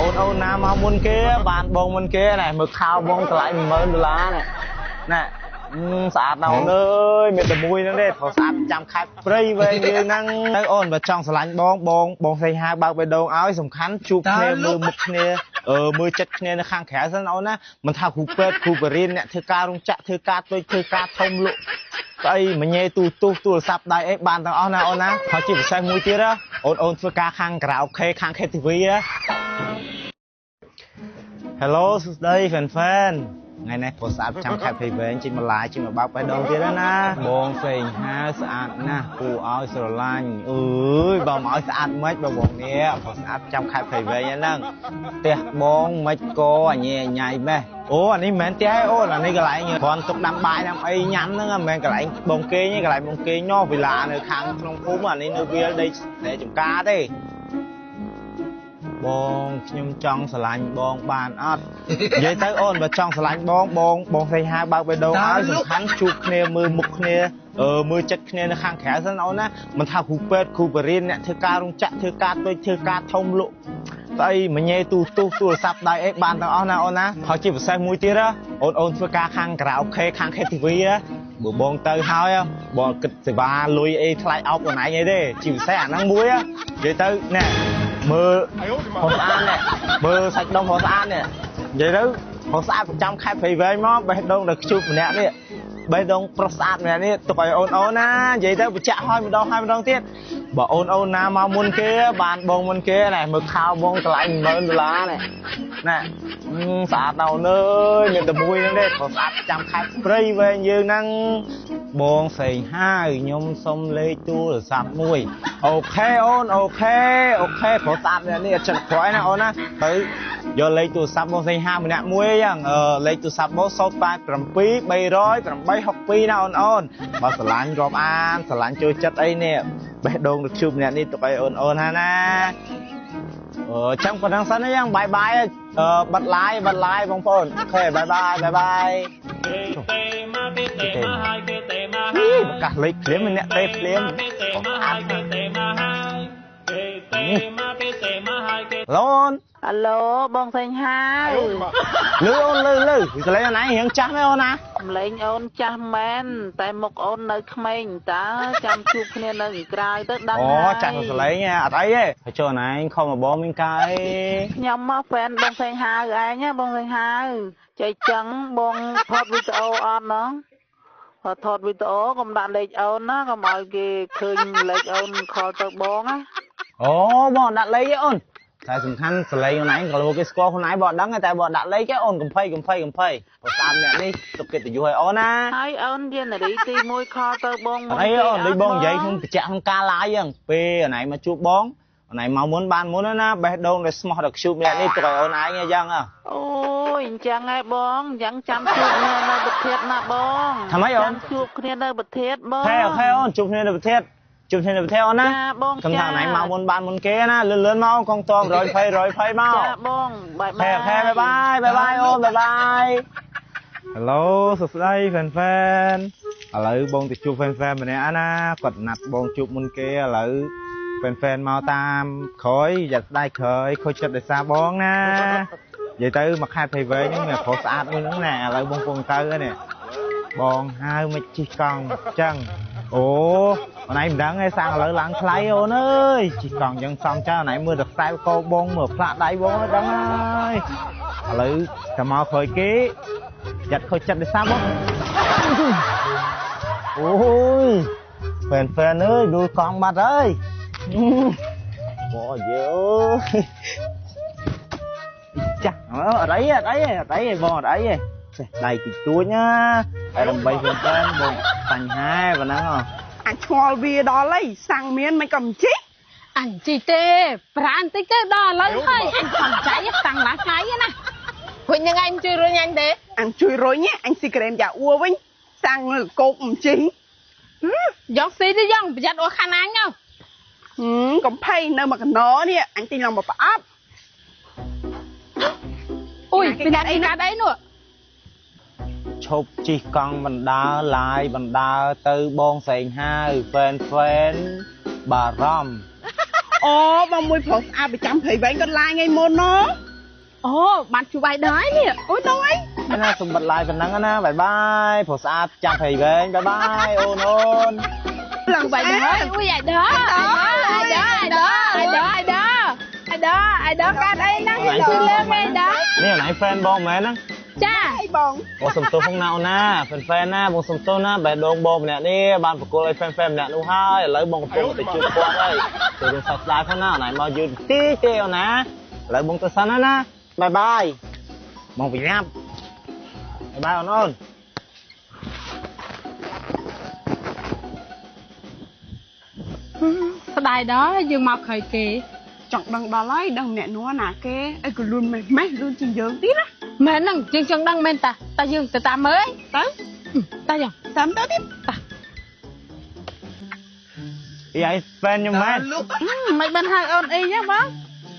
អូនណាមកមុនគេបានបងមុនគេណែមើលខោបងតម្លៃ$10000ណែស្អាតណាស់អូនអើយមានតែមួយហ្នឹងទេព្រោះស្អាតចាំខេត្តព្រៃវែងយើងហ្នឹងទៅអូនបើចង់ស្រឡាញ់បងសេងហាបើកបេះដូងឲ្យសំខាន់ជួបគ្នាមើលមុខគ្នាមើលចិត្តគ្នានៅខាងក្រៅសិនអូនណាមិនថាគ្រូពេទ្យគ្រូបរិញ្ញាអ្នកធ្វើការរោងចក្រធ្វើការទុយធ្វើការធំលក់ស្អីមញ៉េទូរស័ព្ទដៃអីបានទាំងអស់ណាអូនណាហើយជាពិសេសមួយទៀតអូនធ្វើការខាងក្រៅអូខេខាង KTV Hello សួស្ដីហ្វេនថ្ងៃនេះព្រោះស្អាតចាំខេត្តព្រៃវែងជិះមកឡាយជិះមកបើកបេះដូងទៀតណាបងសេងហាស្អាតណាស់គួរឲ្យស្រឡាញ់អើយបើមកឲ្យស្អាតមិនបើបងនេះព្រោះស្អាតចាំខេត្តព្រៃវែងហ្នឹងផ្ទះបងមិនក៏អញញ៉ៃម៉េះអូអានេះមិនមែនផ្ទះឯអូនអានេះកន្លែងគ្រាន់ទុកដាំបាយដាំអីញ៉ាំហ្នឹងមិនមែនកន្លែងបងគេងទេកន្លែងបងគេងណោះវិឡានៅខាងក្នុងភូមិអានេះនៅវាលដីចំការទេបងខ្ញុំចង់ស្រឡាញ់បងបានអត់និយាយទៅអូនបើចង់ស្រឡាញ់បងសេងហាបើកបេះដូងឲ្យសំខាន់ជួបគ្នាមើលមុខគ្នាមើលចិត្តគ្នានៅខាងក្រៅសិនអូនណាមិនថាគ្រូពេទ្យគ្រូបរិញ្ញាអ្នកធ្វើការរោងចក្រធ្វើការទុយធ្វើការធំលក់ស្អីមញ៉េទូរស័ព្ទដៃអីបានទាំងអស់ណាអូនណាហើយជាពិសេសមួយទៀតអូនធ្វើការខាងក្រៅអូខេខាង KTV បើបងទៅហើយបងគិតសេវាលុយអីថ្លៃអោបខ្លួនឯងអីទេជាពិសេសអាហ្នឹងមួយនិយាយទៅណែមើលផុសស្អាតនេះមើលសាច់ដុំផុសស្អាតនេះនិយាយទៅផុសស្អាតប្រចាំខេត្តព្រៃវែងមកបេះដូងដល់ខ្ជូបម្នាក់នេះបេះដូងប្រុសម្នាក់នេះទុកឲ្យអូនណានិយាយទៅបញ្ជាក់ឲ្យម្ដងទៀតបើអូនណាមកមុនគេបានបងមុនគេណែមើលខោបងតម្លៃ$10000នេះណែស្អាតណាស់អូនអើយមានតែមួយហ្នឹងទេព្រោះស្អាតចាំខេត្តព្រៃវែងយើងហ្នឹងបងសេងហាខ្ញុំសុំលេខទូរស័ព្ទមួយអូខេអូនអូខេព្រោះស្អាតនេះអត់ចិត្តក្រោយណាអូនណាទៅយកលេខទូរស័ព្ទបងសេងហាម្នាក់មួយអញ្ចឹងលេខទូរស័ព្ទបង087 300 862ណាអូនបើស្រឡាញ់រាប់អានស្រឡាញ់ចូលចិត្តអីនេះបេះដូងជូបម្នាក់នេះទុកឲ្យអូនហាណាចឹងប៉ុណ្ណឹងសិនអញ្ចឹងបាយបាត់ឡាយបងប្អូនអូខេបាយប្រកាសលេខភ្លាមអ្នកទេភ្លាមឡូនអាឡូបងសេងហាលឺអូនលឺសលេងអូនឯងរៀងចាស់មែនអូនណាសំឡេងអូនចាស់មែនតែមុខអូននៅក្មេងតើចាំជួបគ្នានៅក្រៅទៅដឹងអូចាស់សលេងអត់អីទេហើយចូលអូនឯងខំមកបងមានកាយខ្ញុំមកហ្វេនបងសេងហាឯងបងសេងហាចេះចឹងបងថតវីដេអូអត់ណោះថតវីដេអូកុំដាក់លេខអូនណាកុំឲ្យគេឃើញលេខអូនខលទៅបងណាអូបងដាក់លេខឯអូនតែសំខាន់សលេងអូនឯងក៏លោកគេស្គាល់ខ្លួនឯងបងដឹងតែបងដាក់លេខឯអូនកំភៃប្រសាទអ្នកនេះទុកកិត្តិយសឲ្យអូនណាហើយអូនជានារីទី1ខលទៅបងមុនអីអូនដូចបងនិយាយខ្ញុំបញ្ជាក់ក្នុងការឡាយហ្នឹងពេលអូនឯងមកជួបបងអូនឯងមកមុនបានមុនណាបេះដូងដែលស្មោះដល់ខ្ជូបអ្នកនេះទុកឲ្យអូនឯងអញ្ចឹងអូយអញ្ចឹងឯងបងអញ្ចឹងចាំជួបគ្នានៅប្រធានណាបងថាម៉េចអូនជួបគ្នានៅប្រធានបងអូខេអូនជួបគ្នានៅប្រធានអូនណាកំថាណៃមកមុនបានមុនគេណាលឿនមកកងត120មកចាបងបាយបាយអូនបាយHello សួស្ដីហ្វេនឥឡូវបងទៅជួបហ្វេនម្នាក់ណាគាត់ណាត់បងជួបមុនគេឥឡូវហ្វេនមកតាមក្រោយយ៉ាត់ស្ដាយក្រោយខូចចិត្តដោយសារបងណានិយាយទៅមកខេត្តព្រៃវែងហ្នឹងមានប្រុសស្អាតមួយហ្នឹងណាឥឡូវបងពងទៅនេះបងហៅមិនជិះកង់ចឹងអូអូនឯងមិនដឹងទេសាំងឥឡូវឡើងថ្លៃអូនអើយជិះកង់ចឹងសំចើអូនឯងមើលតែខ្សែកោបងមើលផ្លាក់ដៃបងដឹងហើយឥឡូវតែមកក្រោយគេចាត់ខូចចិត្តដោយសារបងអូយហ្វេនអើយដួលកង់បាត់ហើយបងយើចាអត់អីបងអត់អីទេចេះដៃតិចតួចណាតែដើម្បីហ្វេនបងបញ្ហាប៉ុណ្ណឹងអញឆ្ងល់វាដល់ហើយសាំងមានមិនក៏មិនជីអញជីទេប្រានតិចទៅដល់ឥឡូវហើយអញខំចៃតាំងឡាថ្ងៃណាវិញยังไงអញជួយរុញអញទេអញជួយរុញអញស៊ីក្រែមយ៉ាអ៊ូវិញសាំងកោកមិនជីយកស៊ីទៅយ៉ាងប្រយ័ត្នអស់ខាងអញទៅកំភៃនៅមកកណោនេះអញទិញឡើងមកប្រអប់អូយពីណាអីកាត់អីនោះឈប់ជិះកង់បណ្ដើឡាយបណ្ដើទៅបងសេងហាវហ្វេនបារម្ភអូបងមួយប្រុសស្អាតប្រចាំព្រៃវែងគាត់ឡាយថ្ងៃមុនណូ Ồ, bạn chú bài đói nè. Ôi đói. Thế nào sùng bật lại phần nắng na bye bye phổ sát chăm thầy về bye bye ôn ôn Lần bài đói. Ui ai đó. Ai đó ca đây năng cái tôi lên đây đó. นี่ไหนแฟนบองแม่นะ Cha. ไอ้บอง บองสมโตของเรานะแฟนนะบองสมโตนะแบบโดงบองเนี่ยนี่บ้านประกวดเลยแฟนเนี่ยดูให้แล้วบองกระโปรงติดจุดกวาดเลยตัวเป็นสัตว์ร้ายเขาหน้าไหนมายืนตีเจียวนะแล้วบองตัวสันนะบายบายมองไปยับบายบายอ่อน Đài đó dương mọc khởi kỳ. chọn đằng đó lấy đằng mẹ nó nà kê ai cứ luôn mày luôn chừng dưỡng tí đó Mẹ nằng chân chân đăng men ta. Ta dương từ ta mới. tới Ta dòng. sớm tới tiếp Ta. ๆไอ้แฟนยังแม่ Mày bên hai ôn y nhá bác.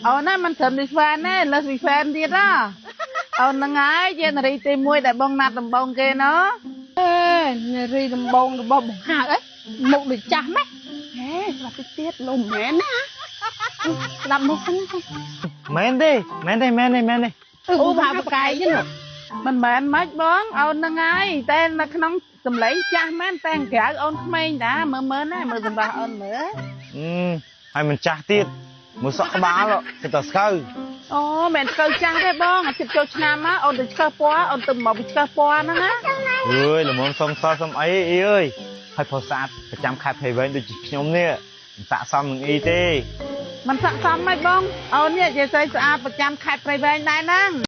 Ôn này mình thầm đi fan nè, là vì fan đi đó. Ôn nó ngái trên rì tìm môi đại bông nạt tầm bông kia nó. Ê, nè ri đầm bông hà ấy. Một đứa cha mấy. thế là cái tiết lùm mẹ nè Làm một không. แม่นดิแม่นดิ U vào một cái chứ. Mình mệt mất bón, ôn nó ngái. Tên là nóng tầm lấy cha mấy tên kẻ ôn không đã mơ nè, mơ tầm bà ôn nữa. ให้มันจ้าตีดมือสอกบ้าแล้วจะตัดเขา Ồ, mẹ câu cha đấy bón, chụp cho nam á, ôn được câu poa, ôn tầm màu bị câu poa nó á. เอ้ยละมุนสมซอสมไอ้เอ้ยให้พอสะอาดประจำคัดให้เว้นโดยจิตยมเนี่ยสะสมหนึ่งอีเต้ Mình sẵn sàng mấy bông, ôn nha, giờ xây sạ,ประจำ khạch ไป về này năng.